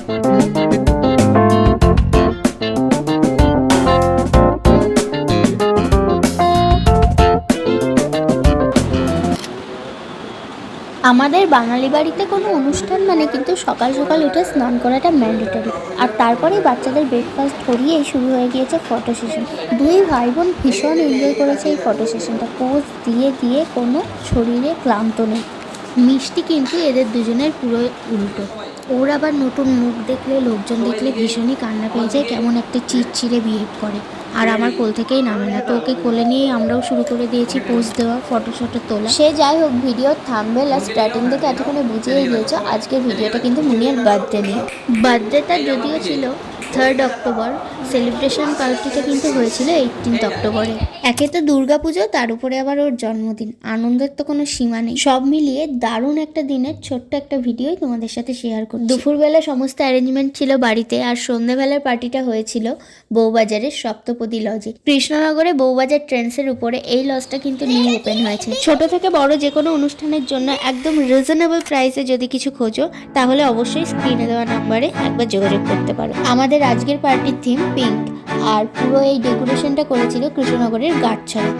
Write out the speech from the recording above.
আমাদের বাঙালি বাড়িতে কোনো অনুষ্ঠান মানে কিন্তু সকাল সকাল উঠে স্নান করাটা ম্যান্ডেটরি, আর তারপরেই বাচ্চাদের ব্রেকফাস্ট করিয়েই শুরু হয়ে গিয়েছে ফটো সেশন। দুই ভাই বোন ভীষণ এনজয় করেছে এই ফটো সেশনটা, পোজ দিয়ে দিয়ে কোনো শরীরে ক্লান্ত নেই। মিষ্টি কিন্তু এদের দুজনের পুরো উল্টো। ওর আবার নতুন মুখ দেখলে, লোকজন দেখলে ভীষণই কান্না পেয়ে যায়, কেমন একটা চিড়চিড়ে বিহেভ করে, আর আমার কোল থেকেই নামে না। তো ওকে কোলে নিয়েই আমরাও শুরু করে দিয়েছি পোজ দেওয়া, ফটো তোলা। সে যাই হোক, ভিডিওর থাম্বনেল আর স্টার্টিং থেকে এতক্ষণে বুঝিয়েই গিয়েছো আজকের ভিডিওটা কিন্তু মুনিয়ার বার্থডে নিয়ে। বার্থডেটা যদিও ছিল 3rd অক্টোবর, সেলিব্রেশন পার্টিটা কিন্তু হয়েছিল 18th অক্টোবরে। একে তো দুর্গা পুজো, তার উপরে আবার ওর জন্মদিন, আনন্দের তো কোনো সীমা নেই। সব মিলিয়ে দারুণ একটা দিনের ছোট্ট একটা ভিডিও তোমাদের সাথে শেয়ার করি। দুপুরবেলা সমস্ত অ্যারেঞ্জমেন্ট ছিল বাড়িতে, আর সন্ধ্যেবেলার পার্টিটা হয়েছিল বউবাজারের সপ্তপদী লজে। কৃষ্ণনগরে বউবাজার ট্রেন্ডসের উপরে এই লজটা কিন্তু নিউ ওপেন হয়েছে। ছোট থেকে বড় যে কোনো অনুষ্ঠানের জন্য একদম রিজনেবল প্রাইসে যদি কিছু খোঁজো, তাহলে অবশ্যই স্ক্রিনে দেওয়া নাম্বারে একবার যোগাযোগ করতে পারো। আমাদের আজকের পার্টির থিম পিঙ্ক, আর পুরো এই ডেকোরেশনটা করেছিল কৃষ্ণনগরের গাঁটছড়া।